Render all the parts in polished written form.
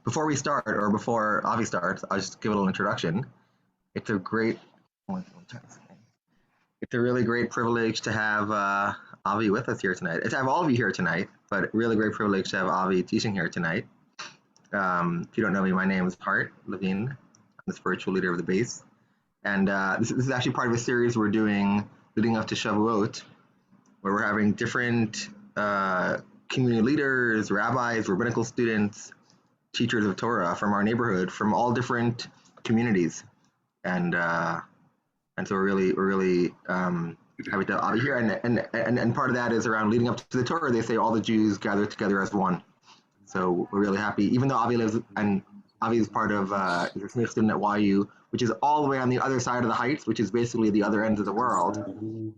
Before we start, or before Avi starts, I'll just give a little introduction. It's a really great privilege to have Avi with us here tonight. To have all of you here tonight, but really great privilege to have Avi teaching here tonight. If you don't know me, my name is Hart Levine. I'm the spiritual leader of the Beis. And this is actually part of a series we're doing leading up to Shavuot, where we're having different community leaders, rabbis, rabbinical students, teachers of Torah from our neighborhood, from all different communities. And so we're really happy to have Avi here. And part of that is around leading up to the Torah. They say all the Jews gather together as one. So we're really happy, even though Avi lives, and Avi is part of, is a Smith student at YU, which is all the way on the other side of the Heights, which is basically the other end of the world.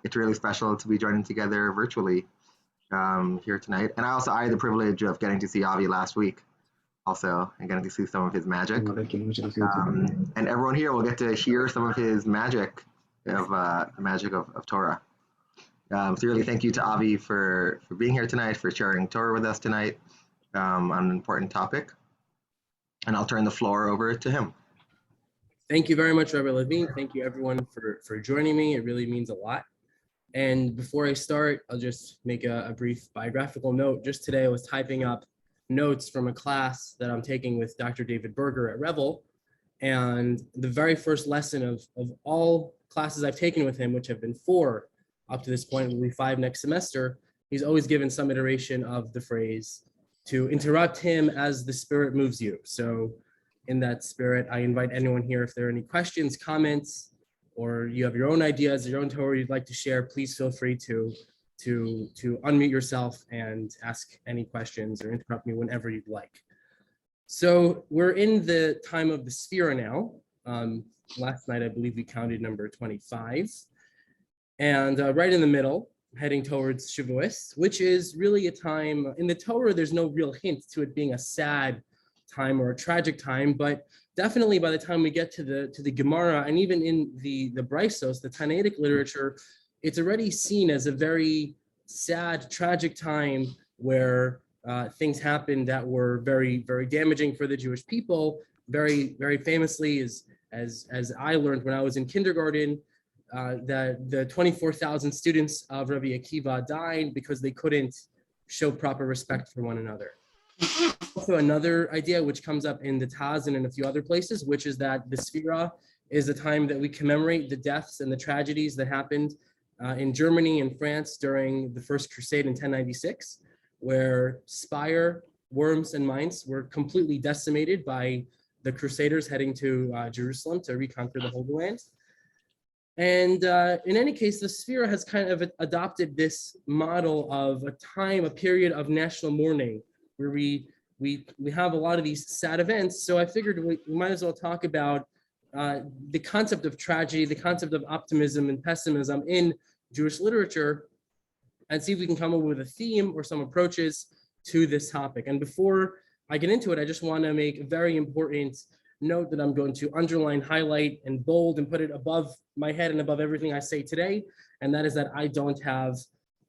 It's really special to be joining together virtually here tonight. And I had the privilege of getting to see Avi last week also, and getting to see some of his magic. And everyone here will get to hear some of his magic of the magic of Torah. So really thank you to Avi for being here tonight, for sharing Torah with us tonight on an important topic. And I'll turn the floor over to him. Thank you very much, Rabbi Levine. Thank you everyone for joining me. It really means a lot. And before I start, I'll just make a brief biographical note. Just today I was typing up notes from a class that I'm taking with Dr. David Berger at Revel. And the very first lesson of all classes I've taken with him, which have been 4 up to this point, will be 5 next semester, he's always given some iteration of the phrase to interrupt him as the Spirit moves you. So in that spirit, I invite anyone here, if there are any questions, comments, or you have your own ideas, your own Torah you'd like to share, please feel free to unmute yourself and ask any questions or interrupt me whenever you'd like. So we're in the time of the Sphira now. Last night, I believe we counted number 25. And right in the middle, heading towards Shavuos, which is really a time, in the Torah, there's no real hint to it being a sad time or a tragic time, but definitely by the time we get to the Gemara, and even in the Brisos, the Tannaitic literature, it's already seen as a very sad, tragic time where things happened that were very, very damaging for the Jewish people. Very, very famously, as I learned when I was in kindergarten, that the 24,000 students of Rabbi Akiva died because they couldn't show proper respect for one another. Also, another idea which comes up in the Taz and in a few other places, which is that the Sphira is the time that we commemorate the deaths and the tragedies that happened in Germany and France during the First Crusade in 1096, where Speyer, Worms, and Mainz were completely decimated by the Crusaders heading to Jerusalem to reconquer the Holy Land. And in any case, the Sphira has kind of adopted this model of a period of national mourning, where we have a lot of these sad events. So I figured we might as well talk about the concept of tragedy, the concept of optimism and pessimism in Jewish literature, and see if we can come up with a theme or some approaches to this topic. And before I get into it, I just want to make a very important note that I'm going to underline, highlight, and bold and put it above my head and above everything I say today. And that is that I don't have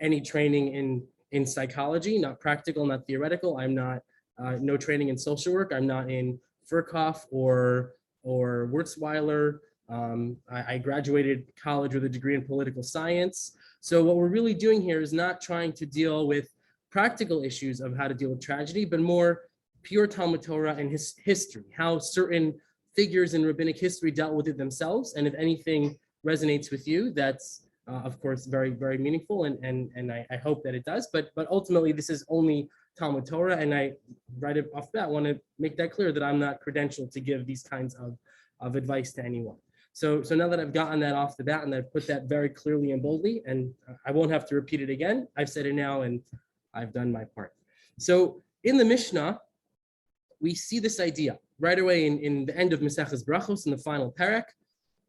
any training in psychology, not practical, not theoretical. I'm not, no training in social work. I'm not in Furkhoff or Wurzweiler. I graduated college with a degree in political science. So what we're really doing here is not trying to deal with practical issues of how to deal with tragedy, but more pure Talmud Torah and history, how certain figures in rabbinic history dealt with it themselves. And if anything resonates with you, that's of course very, very meaningful, and I hope that it does. But ultimately, this is only Talmud Torah, and I right off the bat want to make that clear that I'm not credentialed to give these kinds of advice to anyone. So now that I've gotten that off the bat and I've put that very clearly and boldly, and I won't have to repeat it again, I've said it now and I've done my part. So in the Mishnah, we see this idea right away in the end of Maseches Brachos in the final parak,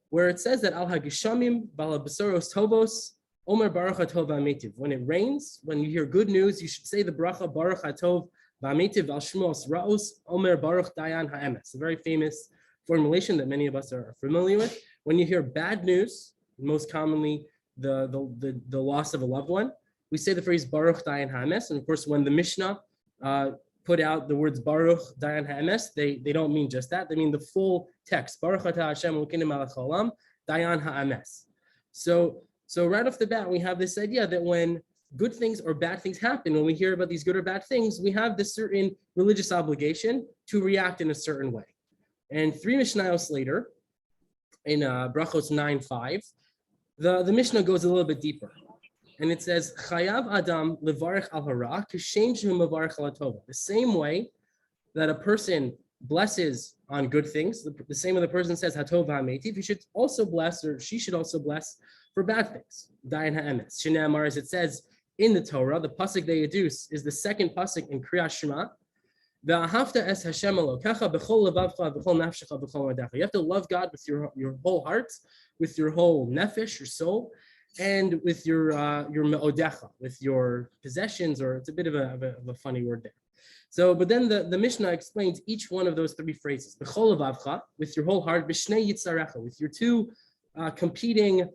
where it says that Al Hagishamim Bala Besoros Tovos Omer Baruch HaTov V'Ametiv. When it rains, when you hear good news, you should say the bracha Baruch HaTov V'Ametiv Al Shmos Ra'os Omer Baruch Dayan HaEmes. A very famous formulation that many of us are familiar with. When you hear bad news, most commonly the loss of a loved one, we say the phrase Baruch Dayan HaEmes. And of course, when the Mishnah put out the words Baruch Dayan Ha'emes, they don't mean just that. They mean the full text. Baruch Atah Hashem Elokeinu Melech Haolam Dayan Ha'emes. So right off the bat, we have this idea that when good things or bad things happen, when we hear about these good or bad things, we have this certain religious obligation to react in a certain way. And 3 Mishnayos later, in Brachos 9:5, the Mishnah goes a little bit deeper. And it says, Chayav Adam levarech al hara kishem shehu mevarech al tova. The same way that a person blesses on good things, the same way the person says hatov ha'metiv, he should also bless, or she should also bless for bad things. Dayan ha'emes. Shneimar, as it says in the Torah, the pasuk they deduce is the second pasuk in Kriyas Shema. Ve'ahavta es Hashem Elokecha b'chol levavcha b'chol nafshecha b'chol madecha. You have to love God with your whole heart, with your whole nefesh, your soul, and with your me'odecha, with your possessions, or it's a bit of a funny word there. So, but then the Mishnah explains each one of those 3 phrases. B'chol levavcha, with your whole heart, b'shnei yitzarecha, with your 2 competing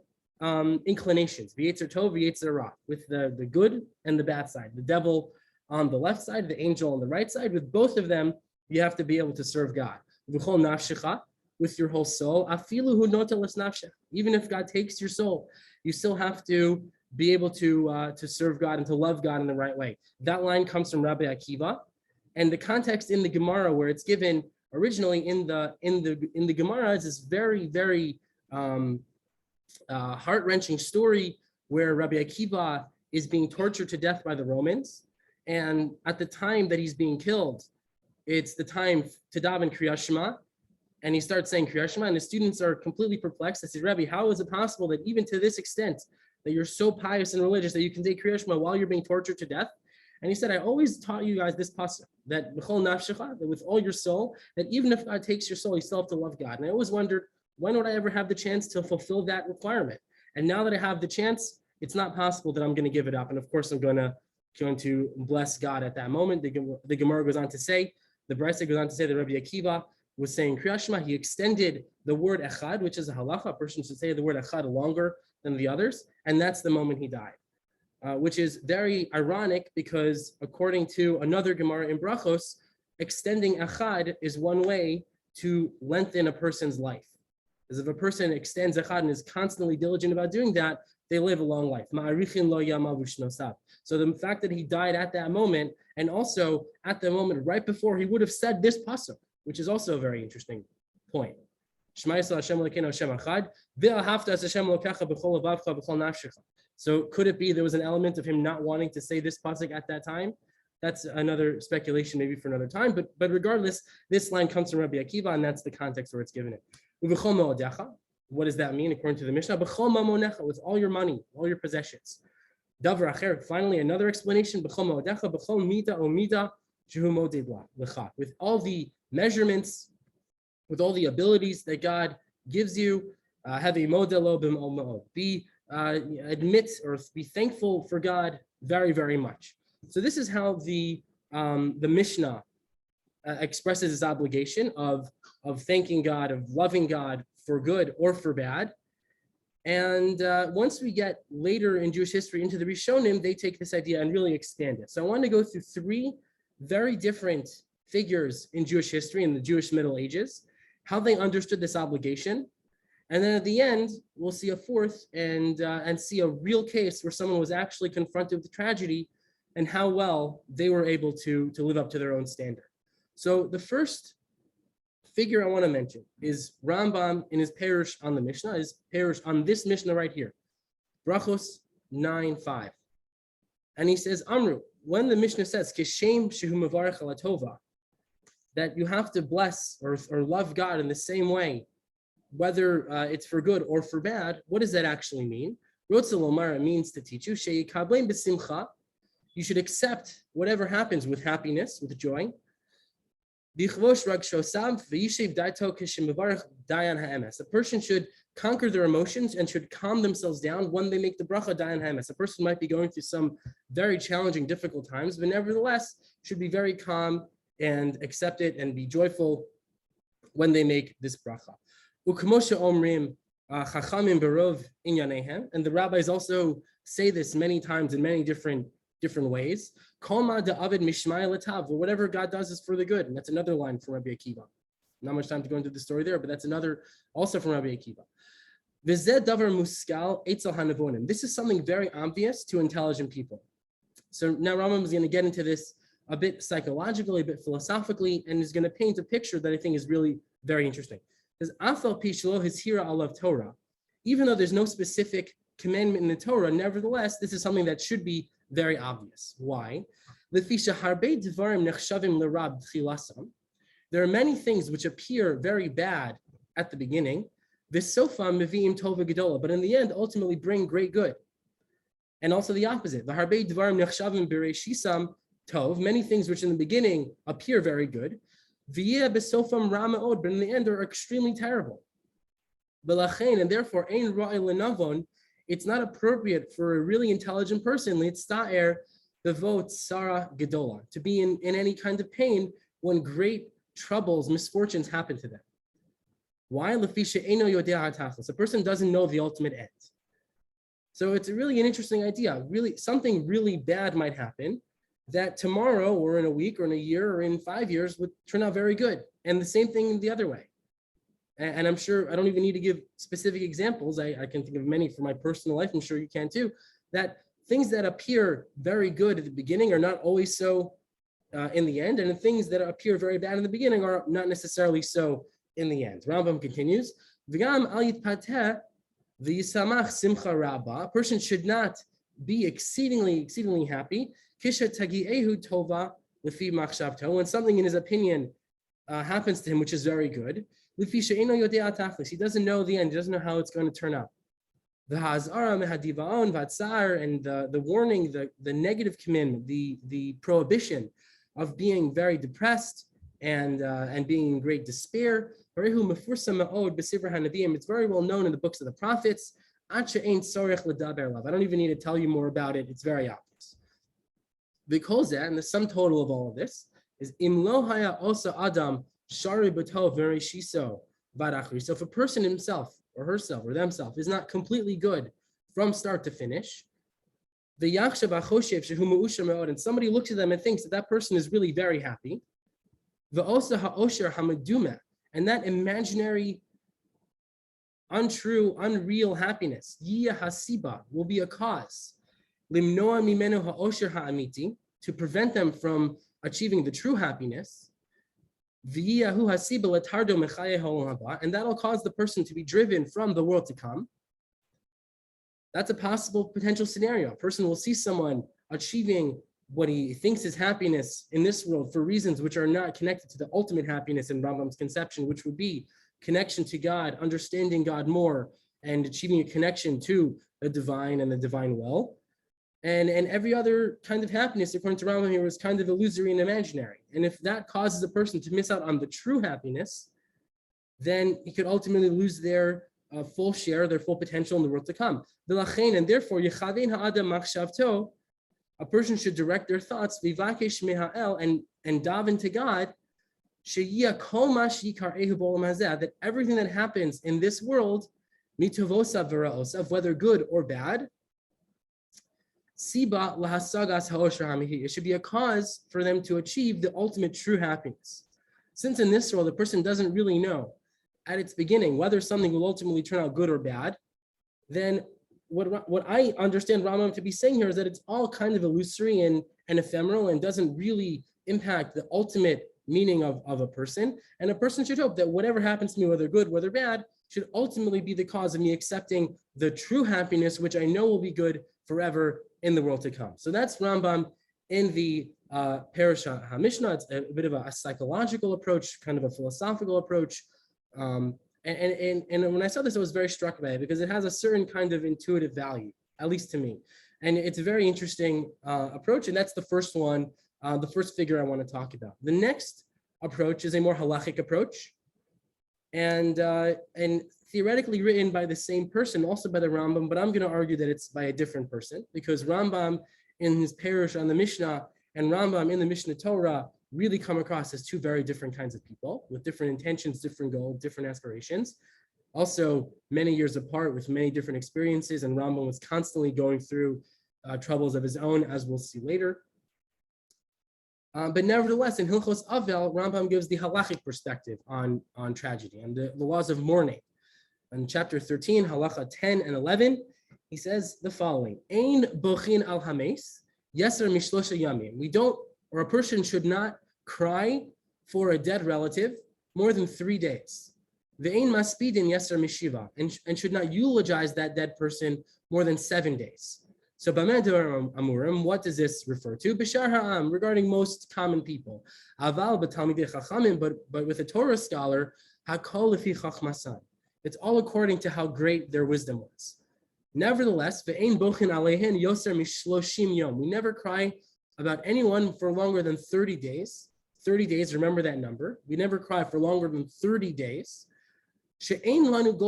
inclinations, v'yetzer tov, v'yetzer ra, with the good and the bad side, the devil on the left side, the angel on the right side. With both of them, you have to be able to serve God. V'chol nafshecha, with your whole soul, afilu hu noteles nafshech. Even if God takes your soul, you still have to be able to serve God and to love God in the right way. That line comes from Rabbi Akiva, and the context in the Gemara where it's given originally in the Gemara is this very, very heart-wrenching story where Rabbi Akiva is being tortured to death by the Romans. And at the time that he's being killed, it's the time to daven Kriyas Shema, and he starts saying Kriyas Shema, and the students are completely perplexed. I said, Rabbi, how is it possible that even to this extent, that you're so pious and religious that you can say Kriyas Shema while you're being tortured to death? And he said, I always taught you guys this pasuk, that b'chol nafshecha, that with all your soul, that even if God takes your soul, you still have to love God. And I always wondered, when would I ever have the chance to fulfill that requirement? And now that I have the chance, it's not possible that I'm going to give it up. And of course, I'm going to bless God at that moment. The Gemara goes on to say, the Brisa goes on to say that Rabbi Akiva was saying Kriyas Shema. He extended the word Echad, which is a halacha. A person should say the word Echad longer than the others. And that's the moment he died, which is very ironic because according to another Gemara in Brachos, extending Echad is one way to lengthen a person's life. As if a person extends Echad and is constantly diligent about doing that, they live a long life. So the fact that he died at that moment, and also at the moment right before he would have said this pasuk, which is also a very interesting point. So could it be there was an element of him not wanting to say this pasuk at that time? That's another speculation, maybe for another time. But regardless, this line comes from Rabbi Akiva, and that's the context where it's given it. What does that mean according to the Mishnah? With all your money, all your possessions. Finally, another explanation. With all the measurements, with all the abilities that God gives you, admit or be thankful for God very, very much. So this is how the Mishnah expresses its obligation of thanking God, of loving God for good or for bad. And once we get later in Jewish history into the Rishonim, they take this idea and really expand it. So I want to go through 3 very different figures in Jewish history in the Jewish Middle Ages, how they understood this obligation. And then at the end, we'll see a 4th and see a real case where someone was actually confronted with tragedy and how well they were able to live up to their own standard. So the first figure I want to mention is Rambam in his Perush on the Mishnah, his Perush on this Mishnah right here, Brachos 9:5. And he says, Amru, when the Mishnah says, Kishem shehu mevarech ala tova, that you have to bless or love God in the same way, whether it's for good or for bad, what does that actually mean? Rotzel Omar, it means to teach you, she'yikablein b'simcha, you should accept whatever happens with happiness, with joy. A person should conquer their emotions and should calm themselves down when they make the bracha dayan ha'emes. A person might be going through some very challenging, difficult times, but nevertheless should be very calm and accept it and be joyful when they make this bracha. And the rabbis also say this many times in many different different ways. Kol ma da'avid mishmaya latav, whatever God does is for the good. And that's another line from Rabbi Akiva. Not much time to go into the story there, but that's another also from Rabbi Akiva. V'zeh davar muskal etzel hanavonim. This is something very obvious to intelligent people. So now Rambam is going to get into this a bit psychologically, a bit philosophically, and is going to paint a picture that I think is really very interesting. Because afal pishlo hishira alav Torah, even though there's no specific commandment in the Torah, nevertheless, this is something that should be very obvious. Why? There are many things which appear very bad at the beginning, but in the end, ultimately bring great good. And also the opposite. Many things which in the beginning appear very good, but in the end are extremely terrible. And therefore, it's not appropriate for a really intelligent person to be in any kind of pain when great troubles, misfortunes happen to them. Why? A person doesn't know the ultimate end. So it's really an interesting idea. Really, something really bad might happen that tomorrow or in a week or in a year or in 5 years would turn out very good. And the same thing the other way. And I'm sure I don't even need to give specific examples. I can think of many from my personal life. I'm sure you can too, that things that appear very good at the beginning are not always so in the end. And the things that appear very bad in the beginning are not necessarily so in the end. Rambam continues, a person should not be exceedingly happy when something in his opinion happens to him which is very good. He doesn't know the end, he doesn't know how it's going to turn out. The and the warning, the negative commandment, the prohibition of being very depressed and being in great despair. It's very well known in the books of the prophets. I don't even need to tell you more about it. It's very obvious. Because that, and the sum total of all of this is imlohaya osa adam shari batov very shiso varachri. So if a person himself or herself or themselves is not completely good from start to finish, the yakshav achoshev shehu me'usha me'od, and somebody looks at them and thinks that that person is really very happy, the osa ha'osher hamaduma, and that imaginary, untrue, unreal happiness, yiyah hasiba, will be a cause, limnoa mimenu ha'osher ha'amiti, to prevent them from achieving the true happiness, v'yiyahu hasiba latardo mechaye ha'olam haba, and that'll cause the person to be driven from the world to come. That's a possible potential scenario. A person will see someone achieving what he thinks is happiness in this world for reasons which are not connected to the ultimate happiness in Rambam's conception, which would be connection to God, understanding God more, and achieving a connection to the divine and the divine will. And every other kind of happiness, according to Rambam here, was kind of illusory and imaginary. And if that causes a person to miss out on the true happiness, then he could ultimately lose their full share, their full potential in the world to come. And therefore, a person should direct their thoughts and daven to God that everything that happens in this world, whether good or bad, it should be a cause for them to achieve the ultimate true happiness. Since in this world, the person doesn't really know at its beginning whether something will ultimately turn out good or bad, then what I understand Rambam to be saying here is that it's all kind of illusory and ephemeral and doesn't really impact the ultimate meaning of a person. And a person should hope that whatever happens to me, whether good, whether bad, should ultimately be the cause of me accepting the true happiness, which I know will be good forever in the world to come. So that's Rambam in the Parashat HaMishnah. It's a bit of a psychological approach, kind of a philosophical approach. And when I saw this, I was very struck by it because it has a certain kind of intuitive value, at least to me. And it's a very interesting approach. And that's the first one, the first figure I want to talk about. The next approach is a more halachic approach. And theoretically written by the same person, also by the Rambam, but I'm going to argue that it's by a different person because Rambam in his Parush on the Mishnah and Rambam in the Mishnah Torah really come across as two very different kinds of people with different intentions, different goals, different aspirations. Also, many years apart with many different experiences, and Rambam was constantly going through troubles of his own, as we'll see later. But nevertheless, in Hilchos Avel, Rambam gives the halachic perspective on tragedy and the laws of mourning. In chapter 13, halacha 10 and 11, he says the following: Ein bochin al hames, yeser mishlosha yamim. We don't, or a person should not cry for a dead relative more than 3 days. Ve'ein maspidin yeser mishiva, and should not eulogize that dead person more than 7 days. So, amurim, what does this refer to? B'shar ha'am, regarding most common people. Aval b'talmidei chachamim, but with a Torah scholar, hakol lefi chachmasan. It's all according to how great their wisdom was. Nevertheless, ve'ein bochin aleihen yoser mishloshim yom. We never cry about anyone for longer than 30 days. 30 days, remember that number. We never cry for longer than 30 days. She'ein lanu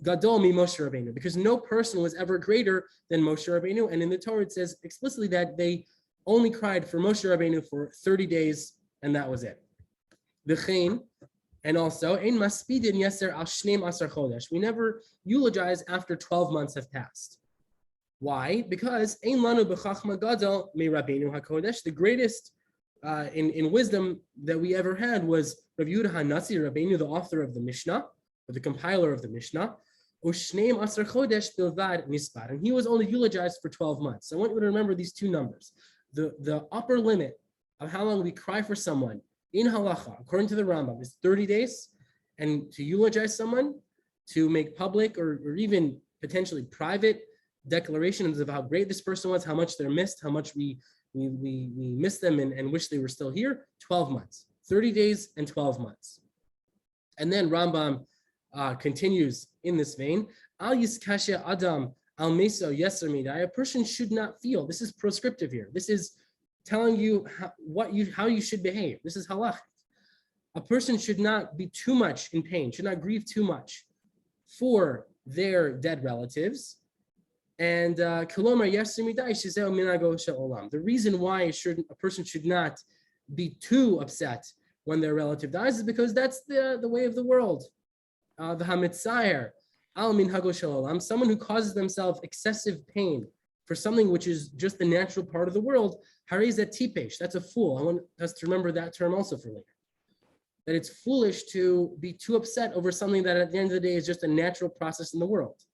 gadol mi Moshe Rabbeinu, because no person was ever greater than Moshe Rabbeinu. And in the Torah, it says explicitly that they only cried for Moshe Rabbeinu for 30 days, and that was it. V'chein, and also, ein maspidin yeser al shneim asar chodesh. We never eulogize after 12 months have passed. Why? Because ein lanu b'chachma gadol mi Rabbeinu hakodesh. The greatest in wisdom that we ever had was Rav Yehuda HaNasi Rabbeinu, the author of the Mishnah, or the compiler of the Mishnah. Ushneim asar chodesh bilvad nispar, and he was only eulogized for 12 months. I want you to remember these two numbers. The upper limit of how long we cry for someone in halacha, according to the Rambam, is 30 days, and to eulogize someone, to make public or even potentially private declarations of how great this person was, how much they're missed, how much we miss them and wish they were still here, 12 months, 30 days and 12 months. And then Rambam continues in this vein, Al yiskashe adam al meso yeser midai. A person should not feel. This is prescriptive here. This is telling you how you should behave. This is halacha. A person should not be too much in pain, should not grieve too much for their dead relatives. And the reason why a person should not be too upset when their relative dies is because that's the way of the world. The hamitzayer al minhago shel olam, someone who causes themselves excessive pain for something which is just the natural part of the world, harei zeh tipesh, that's a fool. I want us to remember that term also for later. That it's foolish to be too upset over something that at the end of the day is just a natural process in the world.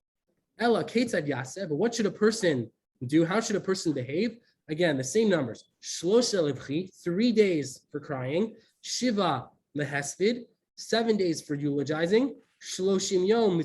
Ella ketzad yaseh, but what should a person do? How should a person behave? Again, the same numbers. Shlosha levchi, 3 days for crying. Shiva lehespid, 7 days for eulogizing. Shloshim yom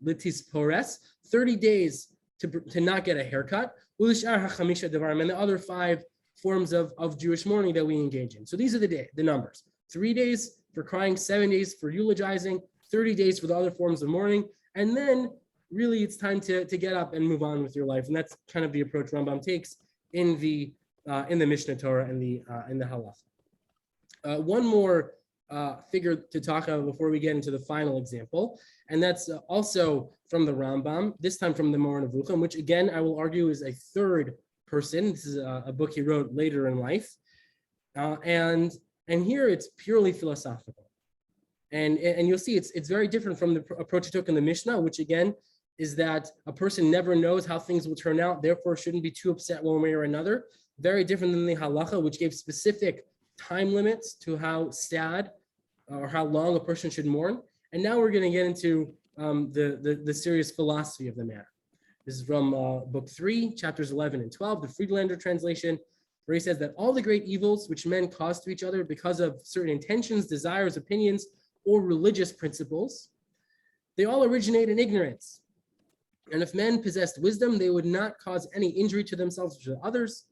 litis pores, 30 days to not get a haircut. Ulishar hachamisha devarim, and the other 5 forms of Jewish mourning that we engage in. So these are the numbers. 3 days for crying, 7 days for eulogizing, 30 days for the other forms of mourning. And then really it's time to get up and move on with your life. And that's kind of the approach Rambam takes in the Mishnah Torah and the Halacha. One more figure to talk about before we get into the final example. And that's also from the Rambam, this time from the Moreh Nevuchim, which again, I will argue is a third person. This is a book he wrote later in life. And here it's purely philosophical. And you'll see it's very different from the approach he took in the Mishnah, which again is that a person never knows how things will turn out, therefore shouldn't be too upset one way or another. Very different than the Halacha, which gave specific time limits to how sad or how long a person should mourn. And now we're going to get into the serious philosophy of the matter. This is from book 3, chapters 11 and 12, the Friedlander translation, where he says that all the great evils which men cause to each other because of certain intentions, desires, opinions, or religious principles, they all originate in ignorance. And if men possessed wisdom, they would not cause any injury to themselves or to others.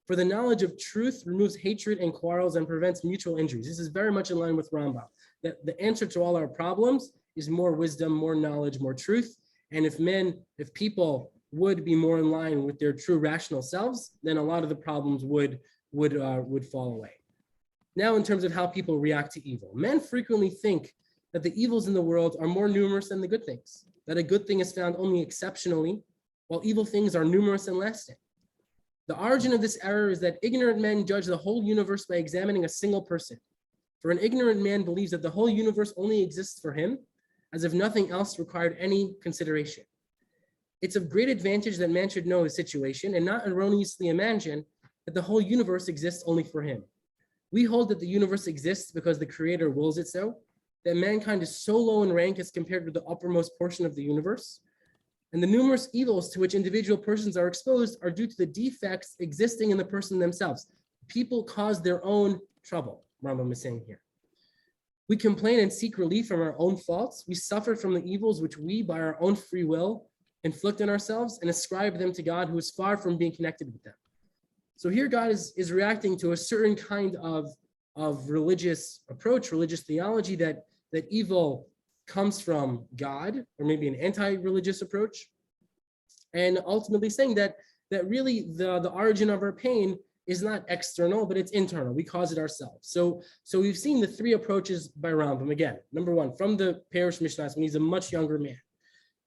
For the knowledge of truth removes hatred and quarrels and prevents mutual injuries. This is very much in line with Rambam, that the answer to all our problems is more wisdom, more knowledge, more truth. And if people would be more in line with their true rational selves, then a lot of the problems would fall away. Now, in terms of how people react to evil, men frequently think that the evils in the world are more numerous than the good things, that a good thing is found only exceptionally, while evil things are numerous and lasting. The origin of this error is that ignorant men judge the whole universe by examining a single person. For an ignorant man believes that the whole universe only exists for him, as if nothing else required any consideration. it's of great advantage that man should know his situation and not erroneously imagine that the whole universe exists only for him. We hold that the universe exists because the creator wills it so, that mankind is so low in rank as compared with the uppermost portion of the universe. And the numerous evils to which individual persons are exposed are due to the defects existing in the person themselves. People cause their own trouble, Rambam is saying here. We complain and seek relief from our own faults. We suffer from the evils which we, by our own free will, inflict on ourselves and ascribe them to God, who is far from being connected with them. So here God is reacting to a certain kind of religious approach, religious theology, that evil comes from God, or maybe an anti-religious approach, and ultimately saying that really the origin of our pain is not external, but it's internal. We cause it ourselves. So we've seen the three approaches by Rambam. Again, number one, from the Parish Missionaries, when he's a much younger man,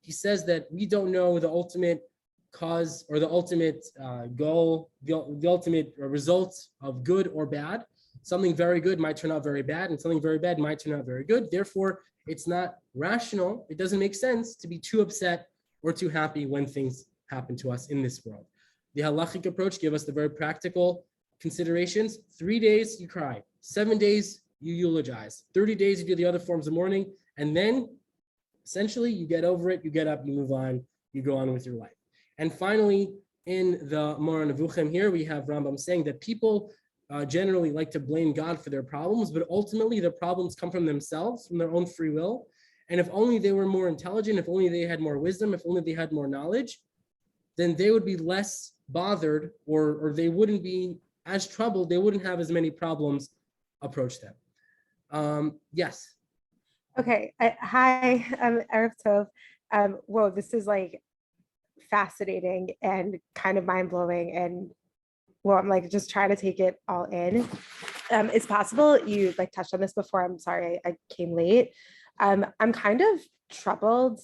he says that we don't know the ultimate cause or the ultimate goal, the ultimate result of good or bad. Something very good might turn out very bad, and something very bad might turn out very good. Therefore, it's not rational. It doesn't make sense to be too upset or too happy when things happen to us in this world. The halachic approach gives us the very practical considerations. 3 days you cry, 7 days you eulogize, 30 days you do the other forms of mourning, and then essentially you get over it, you get up, you move on, you go on with your life. And finally, in the Moreh Nevuchim here, we have Rambam saying that people generally like to blame God for their problems, but ultimately their problems come from themselves, from their own free will. And if only they were more intelligent, if only they had more wisdom, if only they had more knowledge, then they would be less bothered, or they wouldn't be as troubled, they wouldn't have as many problems approach them. Yes. Okay. Hi, I'm Erev Tov. Whoa, this is like fascinating and kind of mind-blowing, and well, I'm like just trying to take it all in. It's possible you like touched on this before. I'm sorry, I came late. I'm kind of troubled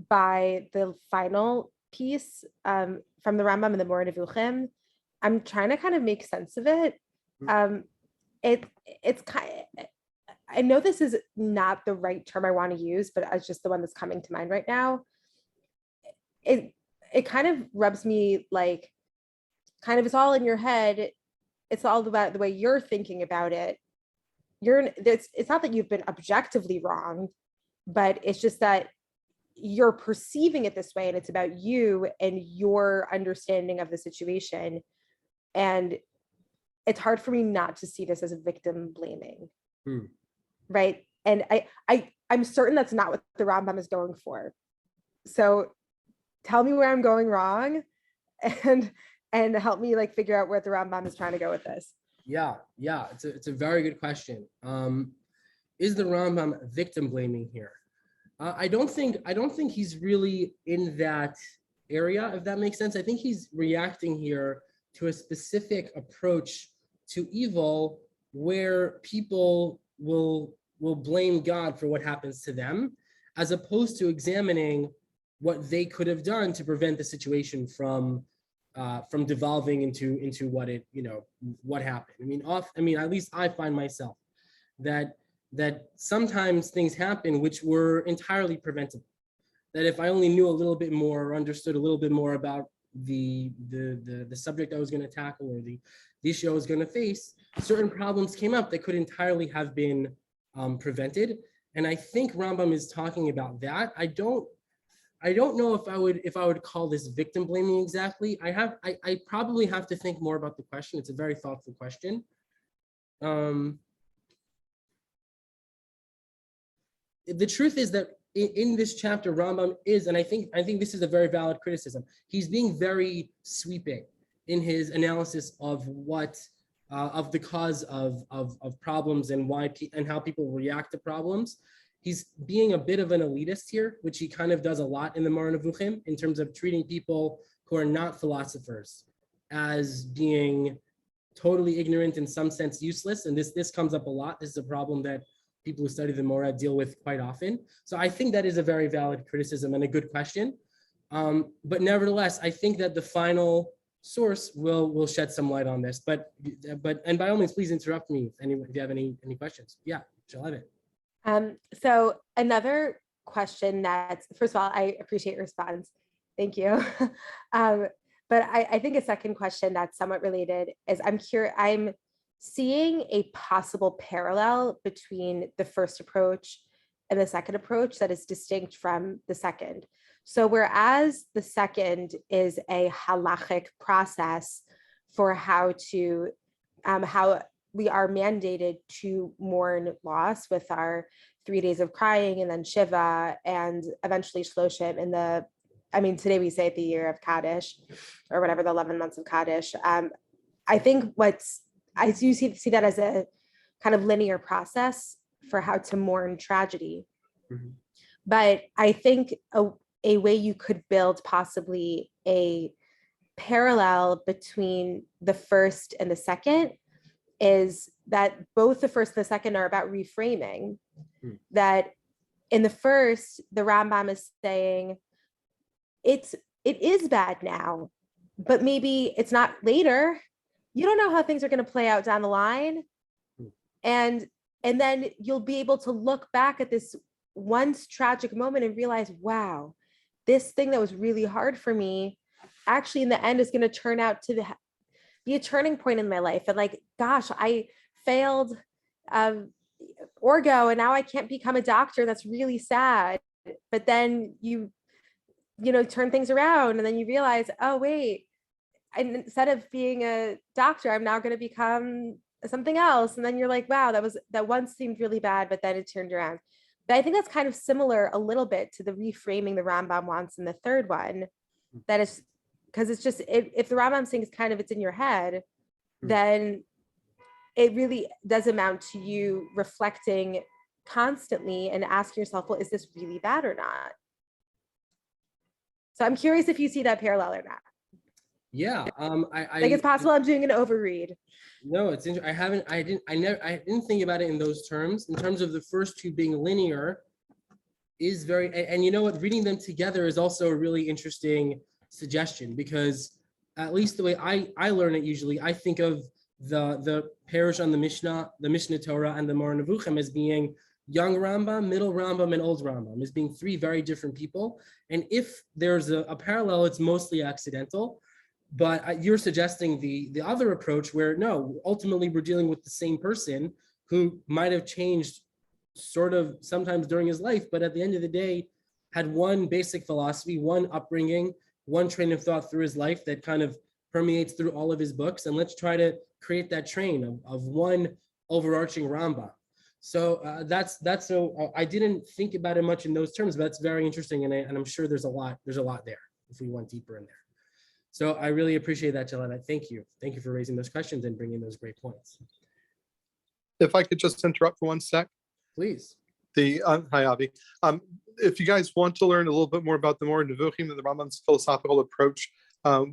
by the final piece from the Rambam and the Moreh Nevuchim. I'm trying to kind of make sense of it. It's kind of, I know this is not the right term I want to use, but it's just the one that's coming to mind right now. It kind of rubs me like, kind of, it's all in your head. It's all about the way you're thinking about it. It's not that you've been objectively wrong, but it's just that you're perceiving it this way, and it's about you and your understanding of the situation. And it's hard for me not to see this as a victim blaming, right? And I'm certain that's not what the Rambam is going for. So tell me where I'm going wrong, and help me like figure out where the Rambam is trying to go with this. Yeah, it's a very good question. Is the Rambam victim blaming here? I don't think he's really in that area, if that makes sense. I think he's reacting here to a specific approach to evil where people will blame God for what happens to them, as opposed to examining what they could have done to prevent the situation from devolving into what happened. I mean, at least I find myself that sometimes things happen which were entirely preventable. That if I only knew a little bit more or understood a little bit more about the subject I was going to tackle, or the issue I was going to face, certain problems came up that could entirely have been prevented. And I think Rambam is talking about that. I don't know if I would call this victim blaming exactly. I probably have to think more about the question. It's a very thoughtful question. The truth is that in this chapter, Rambam is, and I think this is a very valid criticism, he's being very sweeping in his analysis of what of the cause of problems and why and how people react to problems. He's being a bit of an elitist here, which he kind of does a lot in the Moreh Nevuchim, in terms of treating people who are not philosophers as being totally ignorant, in some sense useless. And this comes up a lot. This is a problem that people who study the Moreh deal with quite often. So I think that is a very valid criticism and a good question. But nevertheless, I think that the final source will shed some light on this. But and by all means, please interrupt me if you have any questions. Yeah, shall have it. So another question that's, first of all, I appreciate your response, Thank you. But I think a second question that's somewhat related is I'm seeing a possible parallel between the first approach and the second approach that is distinct from the second. So whereas the second is a halachic process for how we are mandated to mourn loss with our 3 days of crying and then Shiva and eventually Shloshim today we say the year of Kaddish or whatever, the 11 months of Kaddish. I think I do see that as a kind of linear process for how to mourn tragedy. Mm-hmm. But I think a way you could build possibly a parallel between the first and the second is that both the first and the second are about reframing. Mm-hmm. That in the first, the Rambam is saying, it is bad now, but maybe it's not later. You don't know how things are going to play out down the line. And then you'll be able to look back at this once tragic moment and realize, wow, this thing that was really hard for me, actually in the end is going to turn out to be a turning point in my life. And like, gosh, I failed orgo and now I can't become a doctor. That's really sad. But then you turn things around and then you realize, oh, wait, instead of being a doctor, I'm now going to become something else. And then you're like, wow, that once seemed really bad, but then it turned around. But I think that's kind of similar a little bit to the reframing the Rambam wants in the third one. That is because it's just, if the Rambam saying is kind of, it's in your head, then it really does amount to you reflecting constantly and asking yourself, well, is this really bad or not? So I'm curious if you see that parallel or not. Yeah, I think it's possible I'm doing an overread. No, it's interesting. I didn't think about it in those terms. In terms of the first two being linear, is very, and you know what? Reading them together is also a really interesting suggestion, because at least the way I learn it usually, I think of the parish on the Mishnah Torah, and the Moreh Nevuchim as being young Rambam, middle Rambam, and old Rambam, as being three very different people. And if there's a parallel, it's mostly accidental. But you're suggesting the other approach where, no, ultimately we're dealing with the same person who might have changed sort of sometimes during his life, but at the end of the day had one basic philosophy, one upbringing, one train of thought through his life that kind of permeates through all of his books. And let's try to create that train of one overarching Rambam. So so I didn't think about it much in those terms, but that's very interesting. And I'm sure there's a lot there if we went deeper in there. So I really appreciate that, Jelena. Thank you. Thank you for raising those questions and bringing those great points. If I could just interrupt for 1 sec. Please. Hi, Avi. If you guys want to learn a little bit more about the Moreh Nevuchim and the Rambam's philosophical approach,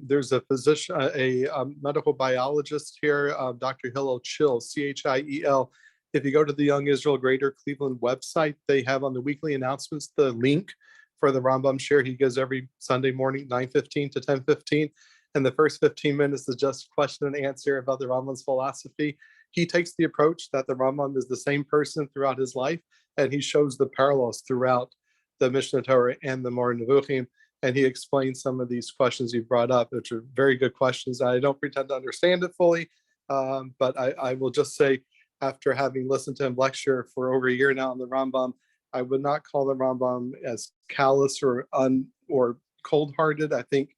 there's a physician, a medical biologist here, Dr. Hillel Chill, Chiel. If you go to the Young Israel Greater Cleveland website, they have on the weekly announcements the link for the Ramban Share. He goes every Sunday morning, 9:15 to 10:15. And the first 15 minutes is just question and answer about the Rambam's philosophy. He takes the approach that the Rambam is the same person throughout his life, and he shows the parallels throughout the Mishnah Torah and the Moreh Nevuchim. And he explains some of these questions you brought up, which are very good questions. I don't pretend to understand it fully, but I will just say, after having listened to him lecture for over a year now on the Rambam, I would not call the Rambam as callous or cold-hearted. I think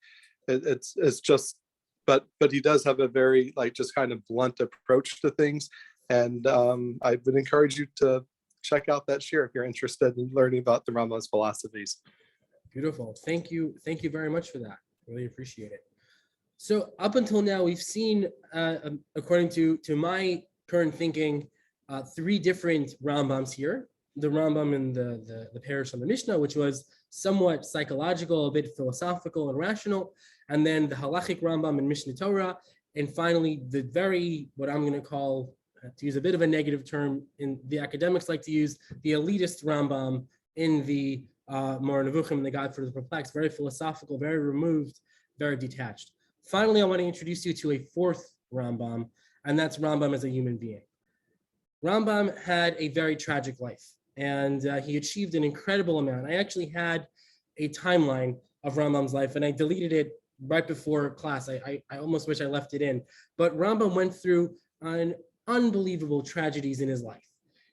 it's just, but he does have a very just kind of blunt approach to things. And I would encourage you to check out that share if you're interested in learning about the Rambam's philosophies. Beautiful. Thank you. Thank you very much for that. Really appreciate it. So up until now, we've seen, according to my current thinking, 3 different Rambams here. The Rambam in the parish on the Mishnah, which was somewhat psychological, a bit philosophical and rational, and then the halachic Rambam in Mishnah Torah, and finally the very, what I'm going to call, to use a bit of a negative term, in the academics like to use, the elitist Rambam in the Moreh Nevuchim and the Guide for the Perplexed, very philosophical, very removed, very detached. Finally, I want to introduce you to a 4th Rambam, and that's Rambam as a human being. Rambam had a very tragic life, and he achieved an incredible amount. I actually had a timeline of Rambam's life, and I deleted it right before class. I almost wish I left it in. But Rambam went through an unbelievable tragedies in his life.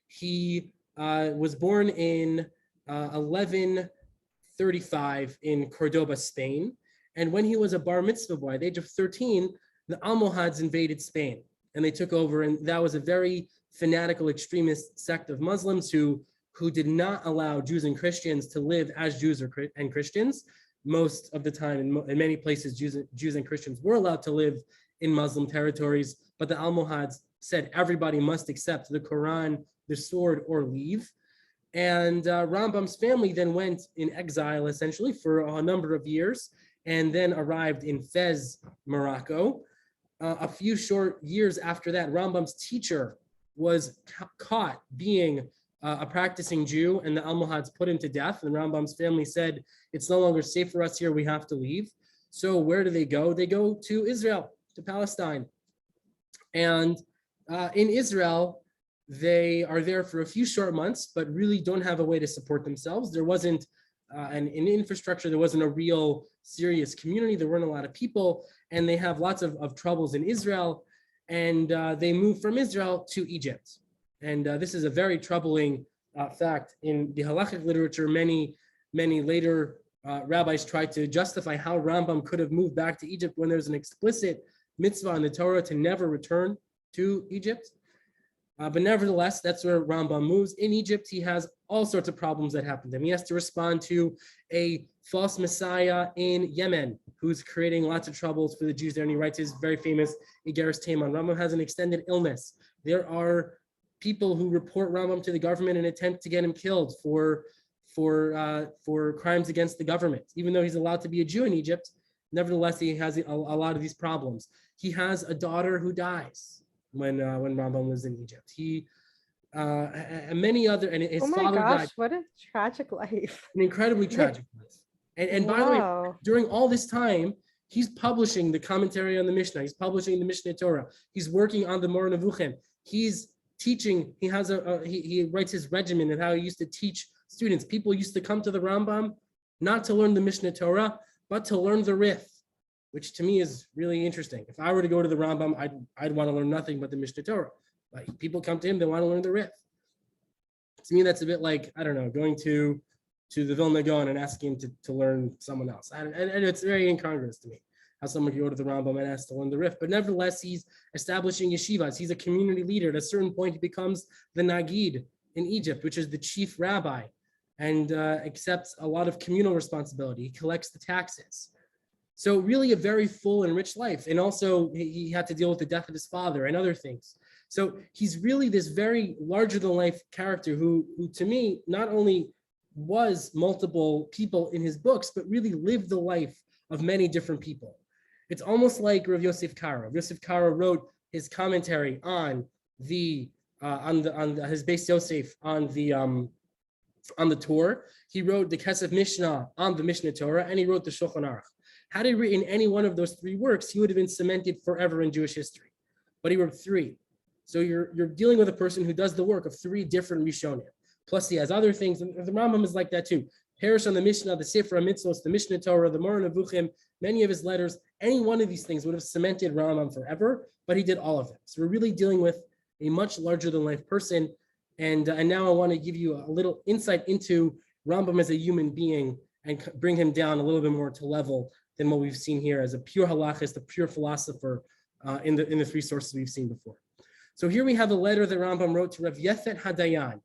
He was born in 1135 in Cordoba, Spain. And when he was a bar mitzvah boy, at the age of 13, the Almohads invaded Spain and they took over. And that was a very fanatical extremist sect of Muslims who did not allow Jews and Christians to live as Jews and Christians. Most of the time, in many places, Jews and Christians were allowed to live in Muslim territories, but the Almohads said everybody must accept the Quran, the sword, or leave. And Rambam's family then went in exile, essentially, for a number of years, and then arrived in Fez, Morocco. A few short years after that, Rambam's teacher was caught being a practicing Jew, and the Almohads put him to death. And Rambam's family said, it's no longer safe for us here, we have to leave. So where do they go? They go to Israel, to Palestine. And in Israel, they are there for a few short months, but really don't have a way to support themselves. There wasn't an infrastructure, there wasn't a real serious community, there weren't a lot of people, and they have lots of troubles in Israel. And they moved from Israel to Egypt. And this is a very troubling fact. In the halachic literature, many later rabbis tried to justify how Rambam could have moved back to Egypt when there's an explicit mitzvah in the Torah to never return to Egypt. But nevertheless, that's where Rambam moves. In Egypt, he has all sorts of problems that happen to him. He has to respond to a false messiah in Yemen who's creating lots of troubles for the Jews there. And he writes his very famous Igeres Teman. Rambam has an extended illness. There are people who report Rambam to the government and attempt to get him killed for crimes against the government. Even though he's allowed to be a Jew in Egypt, nevertheless, he has a lot of these problems. He has a daughter who dies when Rambam was in Egypt. He and many other, and his father died. What a tragic life. An incredibly tragic life. And by the way, during all this time, he's publishing the commentary on the Mishnah. He's publishing the Mishneh Torah. He's working on the Moreh Nevuchim. He's teaching. He has he writes his regimen of how he used to teach students. People used to come to the Rambam not to learn the Mishneh Torah, but to learn the Rif, which to me is really interesting. If I were to go to the Rambam, I'd want to learn nothing but the Mishneh Torah. Like, people come to him, they want to learn the Rif. To me, that's a bit like, I don't know, going to the Vilna Gaon and asking him to learn someone else. And it's very incongruous to me how someone can go to the Rambam and ask to learn the Rif. But nevertheless, he's establishing yeshivas. He's a community leader. At a certain point, he becomes the Nagid in Egypt, which is the chief rabbi, and accepts a lot of communal responsibility. He collects the taxes. So really a very full and rich life. And also he had to deal with the death of his father and other things. So he's really this very larger than life character who to me, not only was multiple people in his books, but really lived the life of many different people. It's almost like Rav Yosef Karo. Rav Yosef Karo wrote his commentary on his Beis Yosef on the Torah. He wrote the Kesef Mishnah on the Mishneh Torah, and he wrote the Shulchan Aruch. Had he written any one of those three works, he would have been cemented forever in Jewish history. But he wrote three. So you're dealing with a person who does the work of three different Rishonim. Plus he has other things, and the Rambam is like that too. Parish on the Mishnah, the Sefer HaMitzvos, the Mishneh Torah, the Moreh Nevuchim, many of his letters, any one of these things would have cemented Rambam forever, but he did all of them. So we're really dealing with a much larger than life person. And now I want to give you a little insight into Rambam as a human being and bring him down a little bit more to level than what we've seen here as a pure halachist, a pure philosopher in the three sources we've seen before. So here we have a letter that Rambam wrote to Rav Yefet Hadayan,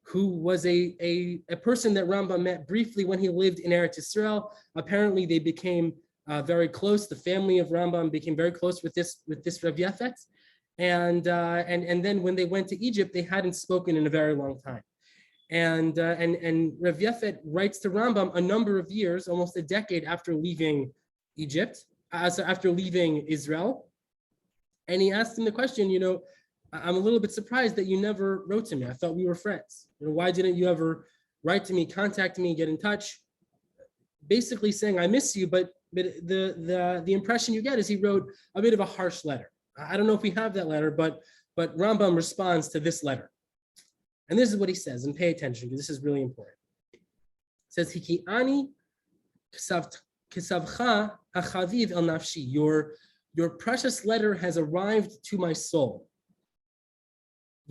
who was a person that Rambam met briefly when he lived in Eretz Yisrael. Apparently they became very close. The family of Rambam became very close with this Rav Yefet. And then when they went to Egypt, they hadn't spoken in a very long time. And Rav Yefet writes to Rambam a number of years, almost a decade after leaving Egypt, after leaving Israel. And he asked him the question, I'm a little bit surprised that you never wrote to me. I thought we were friends. Why didn't you ever write to me, contact me, get in touch? Basically saying, I miss you, but the impression you get is he wrote a bit of a harsh letter. I don't know if we have that letter, but Rambam responds to this letter. And this is what he says, and pay attention because this is really important. It says, Hiki'ani Kesavcha hachaviv el nafshi. Your precious letter has arrived to my soul.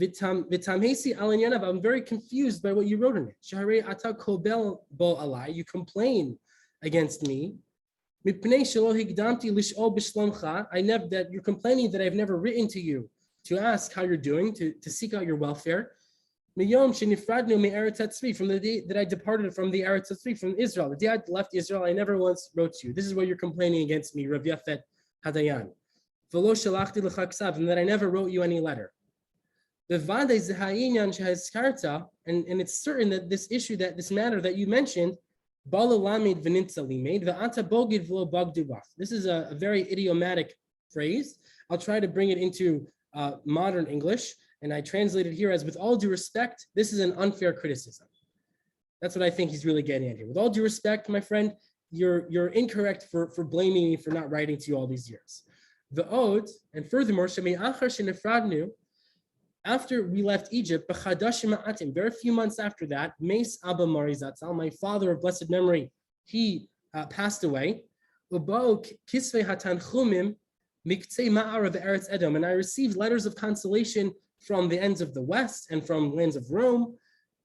Vitamhesi alanyanav. I'm very confused by what you wrote in it. Shaharei ata kobel bo alai. You complain against me. Mipnei shelo higdamti lish'ol b'shlomcha. That you're complaining that I've never written to you to ask how you're doing, to seek out your welfare. Miyom shenifradnu me'eretz hatzvi. From the day that I departed from the Eretz hatzvi, from Israel, the day I left Israel, I never once wrote to you. This is what you're complaining against me, Rav Yafet Hadayan. V'lo shalachti lecha ksav, and that I never wrote you any letter. And it's certain that this issue, that this matter that you mentioned, this is a very idiomatic phrase. I'll try to bring it into modern English, and I translate it here as, with all due respect, this is an unfair criticism. That's what I think he's really getting at here. With all due respect, my friend, you're incorrect for blaming me for not writing to you all these years. The ode, and furthermore, after we left Egypt, very few months after that, Meis Abba Mari Zatzal, my father of blessed memory, he passed away. And I received letters of consolation from the ends of the west and from lands of Rome,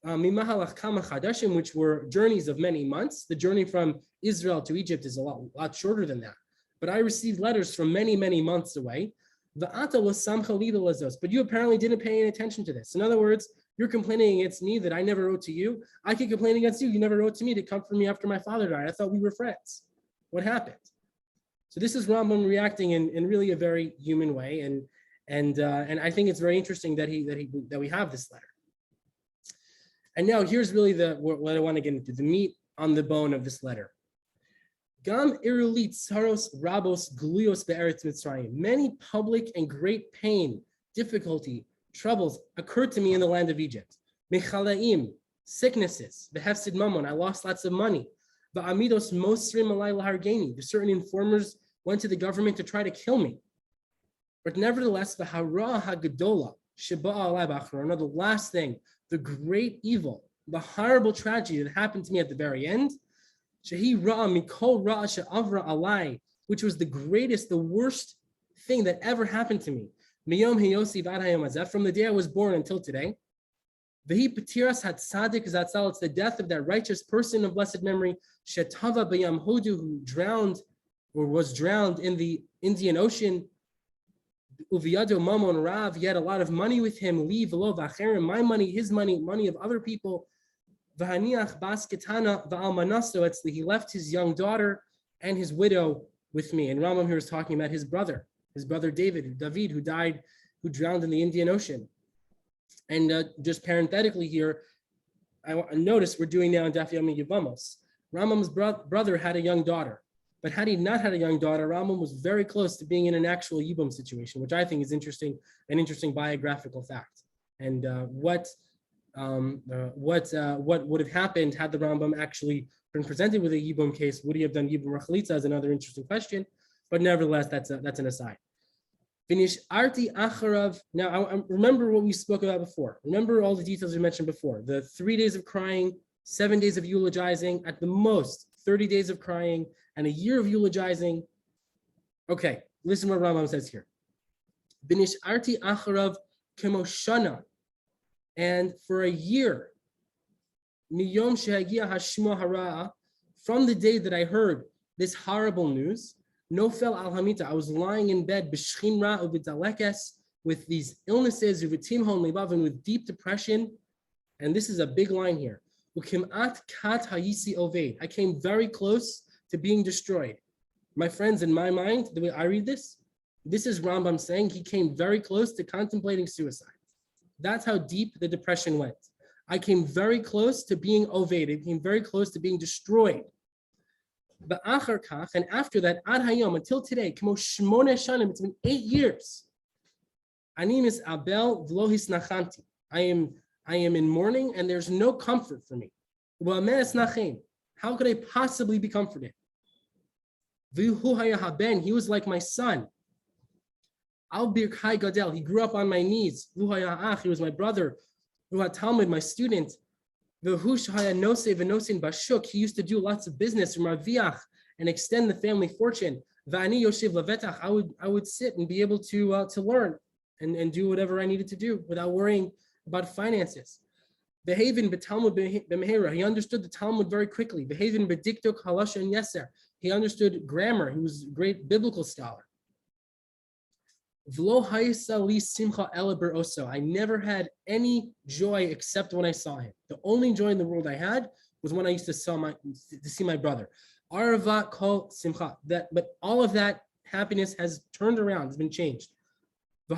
which were journeys of many months. The journey from Israel to Egypt is a lot shorter than that. But I received letters from many, many months away. But you apparently didn't pay any attention to this. In other words, you're complaining against me that I never wrote to you. I can complain against you. You never wrote to me to comfort me after my father died. I thought we were friends. What happened? So this is Rambam reacting in really a very human way, and I think it's very interesting that we have this letter. And now here's really what I want to get into, the meat on the bone of this letter. Gam irulit saros rabos gluyos be'eretz Mitzrayim. Many public and great pain, difficulty, troubles occurred to me in the land of Egypt. Mechalaim, sicknesses, behefsid mamon, I lost lots of money. Ba'amidos mosrim alai lahargeni, the certain informers went to the government to try to kill me. But nevertheless, the hara hagadola sheba'a alai b'achron, the last thing, the great evil, the horrible tragedy that happened to me at the very end, Shehi Ra'a Mikol Ra'a She'avra Alai, which was the greatest, the worst thing that ever happened to me. Miyom Hiyosi Vad Hayom Hazeh, from the day I was born until today. Vehi Patiras Hatzadik Zatzal, it's the death of that righteous person of blessed memory, Shetava Bayam Hodu, who drowned or was drowned in the Indian Ocean. Uviyado Mamon Rav, he had a lot of money with him. Li V'lo V'acherim, my money, his money, money of other people. He left his young daughter and his widow with me. And Rambam here is talking about his brother David, who died, who drowned in the Indian Ocean. And just parenthetically here, I notice we're doing now in Daf Yomi Yevamos. Rambam's brother had a young daughter, but had he not had a young daughter, Rambam was very close to being in an actual Yibum situation, which I think is an interesting biographical fact. And what would have happened had the Rambam actually been presented with a Yibum case? Would he have done Yibum Rachalitza is another interesting question, but nevertheless, that's an aside. Finish Arti Acharav. Now, I remember what we spoke about before. Remember all the details we mentioned before. The 3 days of crying, 7 days of eulogizing, at the most 30 days of crying, and a year of eulogizing. Okay, listen what Rambam says here. Finish Arti Acharav Kemoshana. And for a year, Miyom Shehagia Hashmo Hara, from the day that I heard this horrible news, Nofel Alhamita, I was lying in bed, B'shchinra U'B'Dalekes, with these illnesses, U'V'tim Hon Levav, with deep depression. And this is a big line here. U'Kim'at Kat Hayisi Oved. I came very close to being destroyed. My friends, in my mind, the way I read this is Rambam saying he came very close to contemplating suicide. That's how deep the depression went. I came very close to being oved. I came very close to being destroyed. But and after that, ad hayom, until today, it's been 8 years. Animis abel v'lohis nachanti. I am in mourning, and there's no comfort for me. How could I possibly be comforted? He was like my son. Albir Kai Gadel, he grew up on my knees. He was my brother. My student. He used to do lots of business and extend the family fortune. I would sit and be able to learn and do whatever I needed to do without worrying about finances. He understood the Talmud very quickly. He understood grammar. He was a great biblical scholar. I never had any joy except when I saw him. The only joy in the world I had was when I used to see my brother. But all of that happiness has turned around, has been changed. He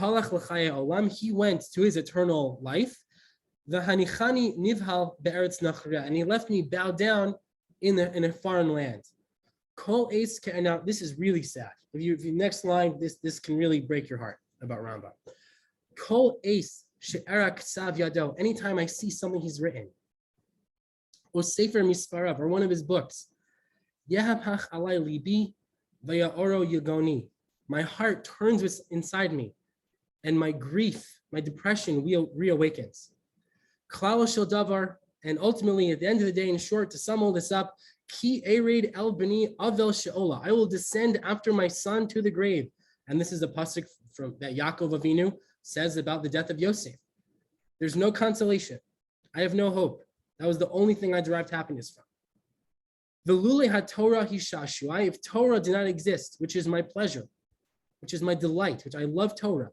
went to his eternal life. And he left me bowed down in a foreign land. Now, this is really sad. If you next line, this can really break your heart about Rambam. Anytime I see something he's written, or Sefer Misparav, or one of his books, my heart turns inside me, and my grief, my depression reawakens. And ultimately, at the end of the day, in short, to sum all this up, I will descend after my son to the grave. And this is a pasuk from that Yaakov Avinu says about the death of Yosef. There's no consolation. I have no hope. That was the only thing I derived happiness from. If Torah did not exist, which is my pleasure, which is my delight, which I love Torah,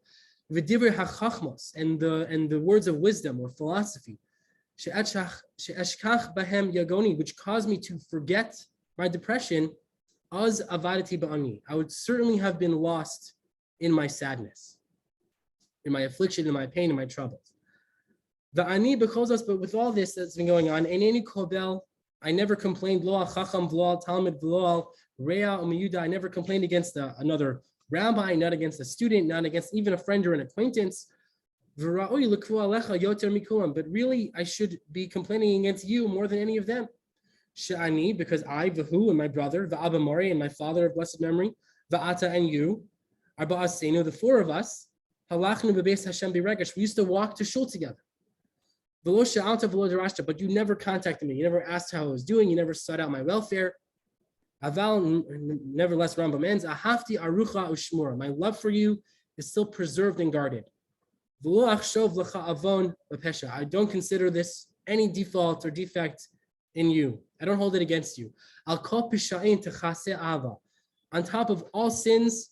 and the words of wisdom or philosophy, which caused me to forget my depression, I would certainly have been lost in my sadness, in my affliction, in my pain, in my troubles. But with all this that's been going on, I never complained. I never complained against another rabbi, not against a student, not against even a friend or an acquaintance. But really, I should be complaining against you more than any of them. Because I, Vahu, and my brother, Va'aba Mari, and my father of blessed memory, Va'ata, and you, Arba Asenu, the four of us, Halachnu Bebeis Hashem Biregesh, we used to walk to shul together. But you never contacted me. You never asked how I was doing. You never sought out my welfare. Aval, nevertheless, Rambam ends, Ahafti Arucha Ushmura. My love for you is still preserved and guarded. I don't consider this any default or defect in you. I don't hold it against you. On top of all sins,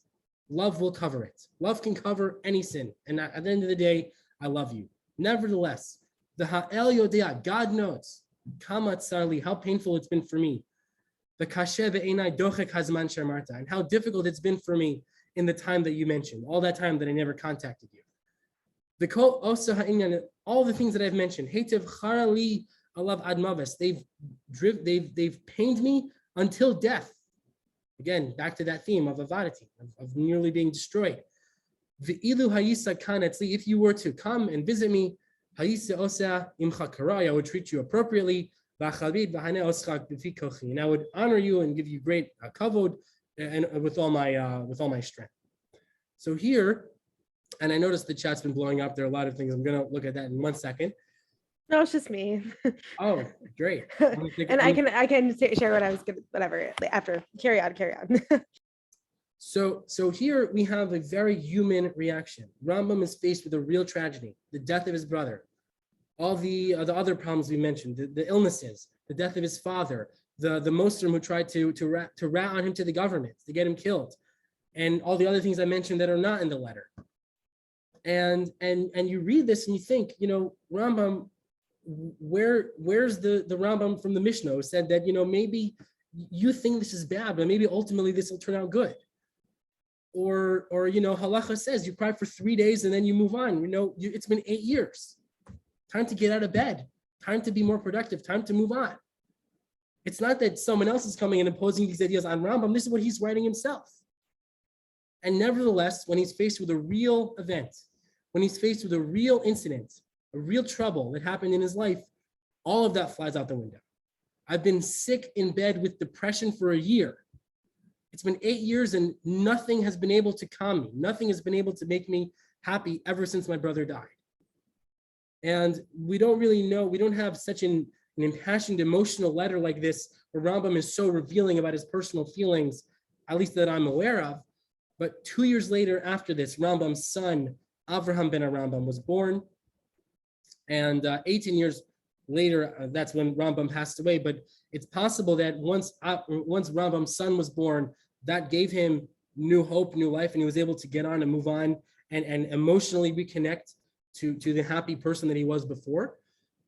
love will cover it. Love can cover any sin. And at the end of the day, I love you. Nevertheless, the Ha'el Yodea, God knows, Kama Tsarli, how painful it's been for me. The Kashe ve'enai dochek hazman shemarta, and how difficult it's been for me in the time that you mentioned, all that time that I never contacted you. The kol osa ha'inyan, all the things that I've mentioned, Hetev charali alav admaves, they've pained me until death. Again, back to that theme of avadati, of nearly being destroyed. Ve'ilu hayisa kan etzli, if you were to come and visit me, hayisa osa imcha karai, I would treat you appropriately. And I would honor you and give you great kavod and with all my strength. So here, and I noticed the chat's been blowing up. There are a lot of things. I'm going to look at that in 1 second. No, it's just me. Oh, great. And I can share what I was going to, whatever, after. Carry on. So here we have a very human reaction. Rambam is faced with a real tragedy, the death of his brother. All the other problems we mentioned, the illnesses, the death of his father, the Muslim who tried to rat on him to the government, to get him killed, and all the other things I mentioned that are not in the letter. And you read this and you think, Rambam, where's the Rambam from the Mishnah who said that, maybe you think this is bad, but maybe ultimately this will turn out good. Or Halacha says you cry for 3 days and then you move on. It's been 8 years. Time to get out of bed, time to be more productive, time to move on. It's not that someone else is coming and imposing these ideas on Rambam. This is what he's writing himself. And nevertheless, when he's faced with a real event, when he's faced with a real incident, a real trouble that happened in his life, all of that flies out the window. I've been sick in bed with depression for a year. It's been 8 years and nothing has been able to calm me. Nothing has been able to make me happy ever since my brother died. And we don't really know, we don't have such an an impassioned emotional letter like this, where Rambam is so revealing about his personal feelings, at least that I'm aware of. But 2 years later after this, Rambam's son, Avraham ben Rambam, was born. And 18 years later, that's when Rambam passed away. But it's possible that once Rambam's son was born, that gave him new hope, new life, and he was able to get on and move on and emotionally reconnect to the happy person that he was before.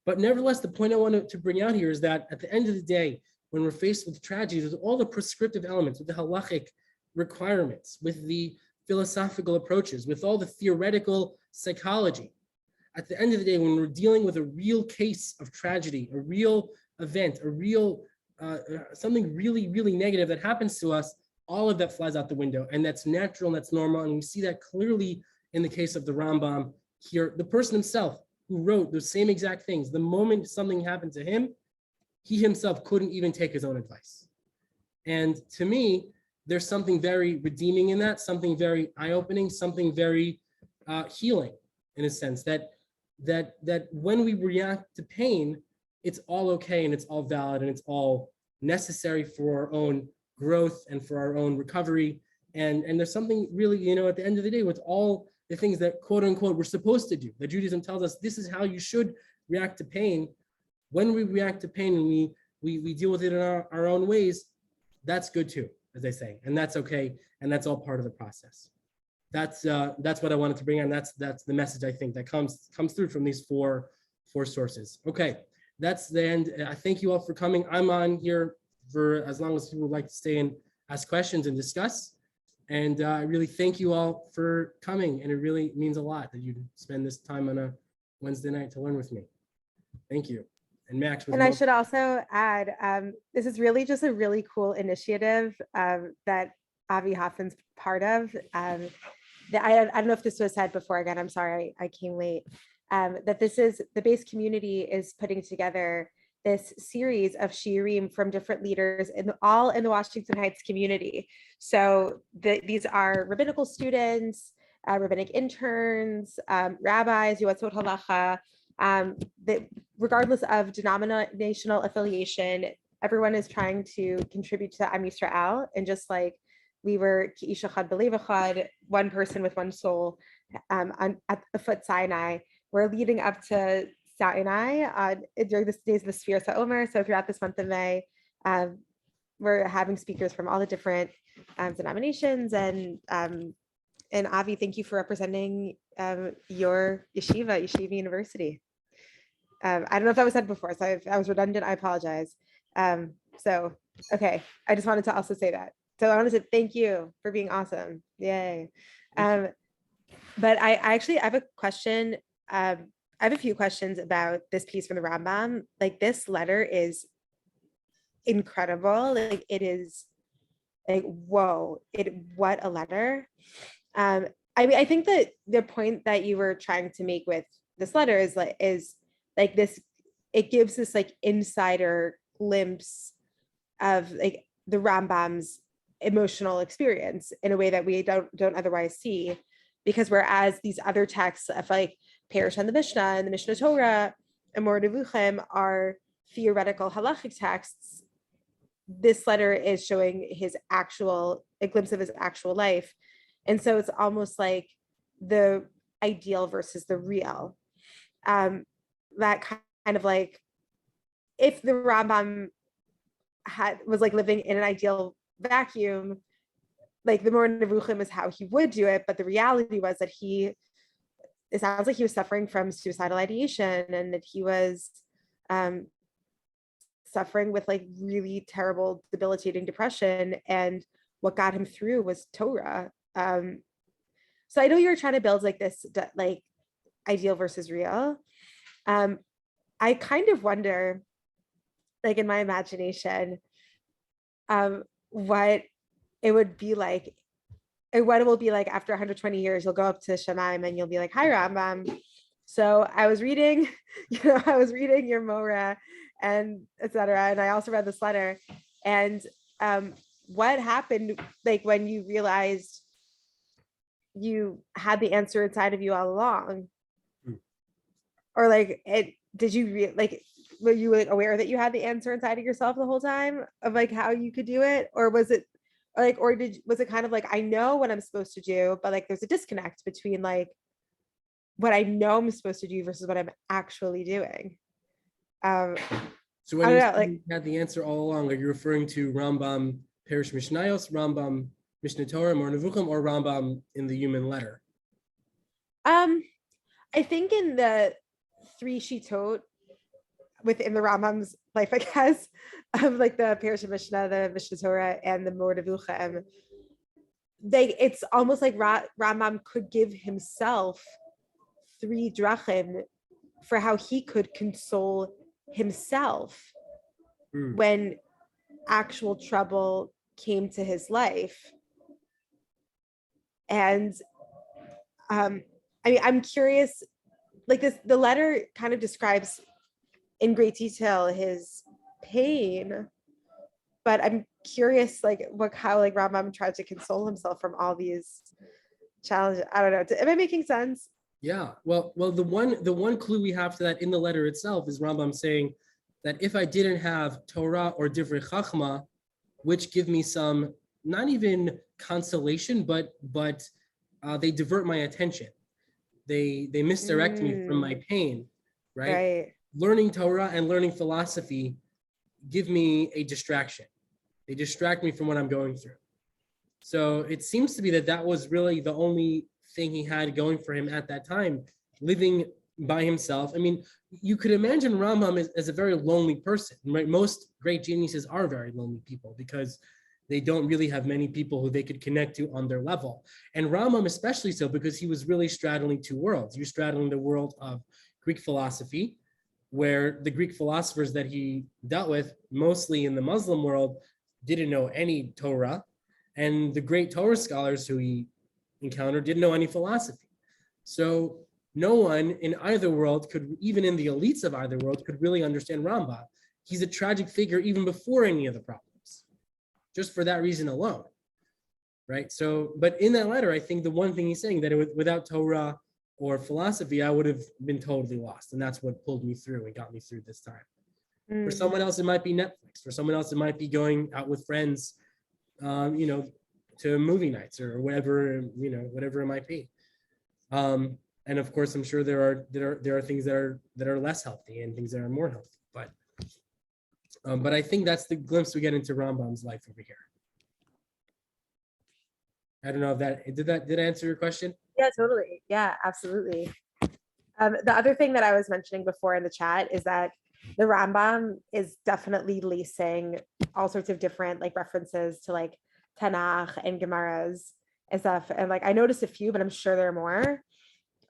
But nevertheless, the point I wanted to bring out here is that at the end of the day, when we're faced with tragedies, with all the prescriptive elements, with the halachic requirements, with the philosophical approaches, with all the theoretical psychology, at the end of the day, when we're dealing with a real case of tragedy, a real event, a real something really, really negative that happens to us, all of that flies out the window, and that's natural and that's normal. And we see that clearly in the case of the Rambam here. The person himself who wrote those same exact things, the moment something happened to him, he himself couldn't even take his own advice. And to me, there's something very redeeming in that, something very eye-opening, something very healing, in a sense, that when we react to pain, it's all okay and it's all valid and it's all necessary for our own growth and for our own recovery. And there's something really, at the end of the day, with all the things that quote unquote we're supposed to do, that Judaism tells us this is how you should react to pain. When we react to pain and we deal with it in our own ways, that's good too, as I say, and that's okay, and that's all part of the process. That's what I wanted to bring on. That's the message I think that comes through from these four sources. Okay, that's the end. I thank you all for coming. I'm on here for as long as people would like to stay and ask questions and discuss. And I really thank you all for coming. And it really means a lot that you spend this time on a Wednesday night to learn with me. Thank you. And Max. And I should also add, this is really just a really cool initiative that Avi Hoffman's part of. I don't know if this was said before, again, I'm sorry, I came late, that this is, the Beis Community is putting together this series of shiurim from different leaders all in the Washington Heights community. So these are rabbinical students, rabbinic interns, rabbis, Yoatzot Halacha, that regardless of denominational affiliation, everyone is trying to contribute to Amistra Owl. And just like we were K'ish Echad B'lev Echad, one person with one soul, at the foot Sinai, we're leading up to Sinai during the days of the Sphere Sa'omer. So throughout this month of May, we're having speakers from all the different denominations. And Avi, thank you for representing your Yeshiva University. I don't know if that was said before, so if I was redundant, I apologize. So, okay, I just wanted to also say that. So I wanted to thank you for being awesome. Yay. But I have a question. I have a few questions about this piece from the Rambam. Like, this letter is incredible. Like, it is like, whoa, what a letter. I think that the point that you were trying to make with this letter is like this, it gives this like insider glimpse of like the Rambam's emotional experience in a way that we don't otherwise see, because whereas these other texts of like Parish and the Mishnah and the Mishnah Torah and Moreh Nevuchim are theoretical halachic texts, this letter is showing a glimpse of his actual life. And so it's almost like the ideal versus the real. That kind of like, if the Rambam was like living in an ideal vacuum, like the Moreh Nevuchim is how he would do it, but the reality was that it sounds like he was suffering from suicidal ideation, and that he was suffering with like really terrible, debilitating depression. And what got him through was Torah. So I know you were trying to build like this, like ideal versus real. I kind of wonder, like in my imagination, what it would be like, and what it will be like after 120 years. You'll go up to Shemaim and you'll be like, "Hi, Rambam. So I was reading, your Moreh and etc. And I also read this letter. And what happened, like when you realized you had the answer inside of you all along, or like did you like, were you like aware that you had the answer inside of yourself the whole time of like how you could do it? Or was it like, or was it kind of like, I know what I'm supposed to do, but like there's a disconnect between like what I know I'm supposed to do versus what I'm actually doing? So when I you don't know, say like, you had the answer all along, are you referring to Rambam Perish Mishnayos, Rambam Mishneh Torah, or Nevuchim, or Rambam in the Human Letter? I think in the 3 Shitot within the Rambam's life, I guess, of like the Perish Mishnah, the Mishneh Torah, and the Mor Nevuchim, it's almost like Rambam could give himself 3 drachim for how he could console himself when actual trouble came to his life. And I mean, I'm curious, like the letter kind of describes in great detail his pain, but I'm curious like how like Rambam tried to console himself from all these challenges. I don't know. Am I making sense? Yeah. Well, the one clue we have to that in the letter itself is Rambam saying that if I didn't have Torah or Divrei Chachma, which give me some not even consolation, but they divert my attention. They misdirect me from my pain, right? Learning Torah and learning philosophy give me a distraction. They distract me from what I'm going through. So it seems to be that was really the only thing he had going for him at that time, living by himself. I mean, you could imagine Rambam as a very lonely person, right? Most great geniuses are very lonely people because they don't really have many people who they could connect to on their level. And Rambam especially so because he was really straddling 2 worlds. He was straddling the world of Greek philosophy, where the Greek philosophers that he dealt with, mostly in the Muslim world, didn't know any Torah. And the great Torah scholars who he encountered didn't know any philosophy. So no one in either world could, even in the elites of either world, could really understand Rambam. He's a tragic figure even before any of the problems, just for that reason alone, right? So, but in that letter, I think the one thing he's saying that without Torah or philosophy, I would have been totally lost. And that's what pulled me through and got me through this time. For someone else, it might be Netflix. For someone else, it might be going out with friends, to movie nights or whatever, whatever it might be. And of course, I'm sure there are things that are less healthy and things that are more healthy. But I think that's the glimpse we get into Rambam's life over here. I don't know if did I answer your question? Yeah, totally. Yeah, absolutely. The other thing that I was mentioning before in the chat is that the Rambam is definitely lacing all sorts of different like references to like Tanakh and Gemaras and stuff. And like I noticed a few, but I'm sure there are more.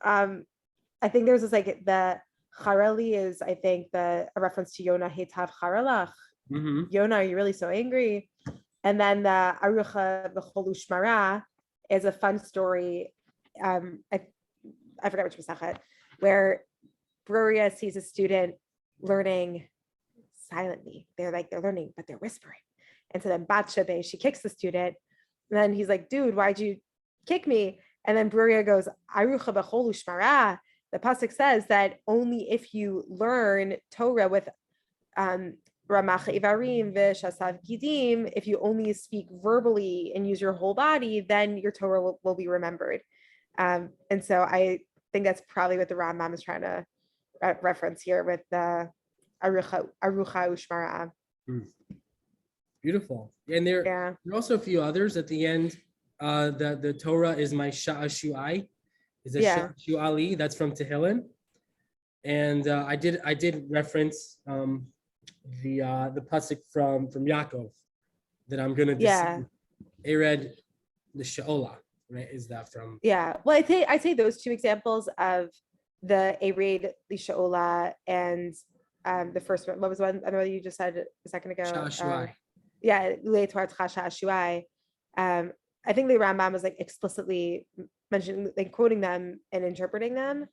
I think there's this like the Charali is I think a reference to Yonah Hetav Charalach. Yonah, are you really so angry? And then the Arucha B'chol Ushmara is a fun story. I forgot which Masachet, where Bruria sees a student learning silently. They're learning, but they're whispering. And so then Batshabe, she kicks the student. And then he's like, dude, why'd you kick me? And then Bruria goes, Arucha B'chol Ushmara. The pasuk says that only if you learn Torah with Ramach Ivarim v'Shasav Gidim, if you only speak verbally and use your whole body, then your Torah will be remembered. And so I think that's probably what the Rambam is trying to reference here with the Arucha Ushmara. Beautiful. And there are also a few others at the end. The Torah is my Sha'ashu'ai, is a Sha'ashu'ali. That's from Tehillim. And I did reference the pasuk from Yaakov that I'm gonna Ered the She'olah, right? Is that from? Yeah. Well, I say those 2 examples of the Ered the She'olah and the first one. What was one? I know you just said a second ago. Sha'ashu'ai. Shu'ai. I think the Rambam was like explicitly mentioning, like quoting them and interpreting them.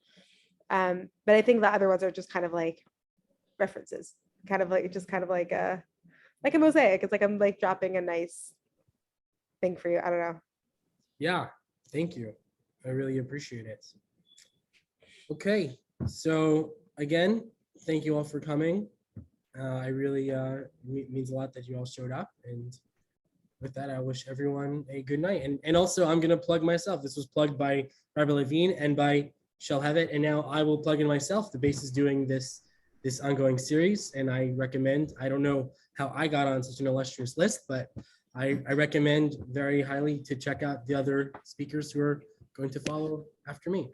But I think the other ones are just kind of like references, kind of like a mosaic. It's like I'm like dropping a nice thing for you. I don't know. Yeah, thank you. I really appreciate it. Okay, so again, thank you all for coming. I really means a lot that you all showed up. And with that, I wish everyone a good night. And also, I'm going to plug myself. This was plugged by Rabbi Levine and by Shel Hevet, and now I will plug in myself. The base is doing this ongoing series, and I recommend. I don't know how I got on such an illustrious list, but I recommend very highly to check out the other speakers who are going to follow after me.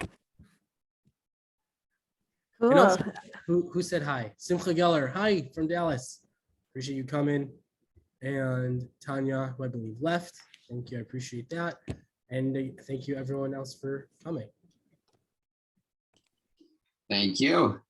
Cool. And also, who said hi? Simcha Geller, hi from Dallas. Appreciate you coming. And Tanya, who I believe left. Thank you, I appreciate that. And thank you everyone else for coming. Thank you.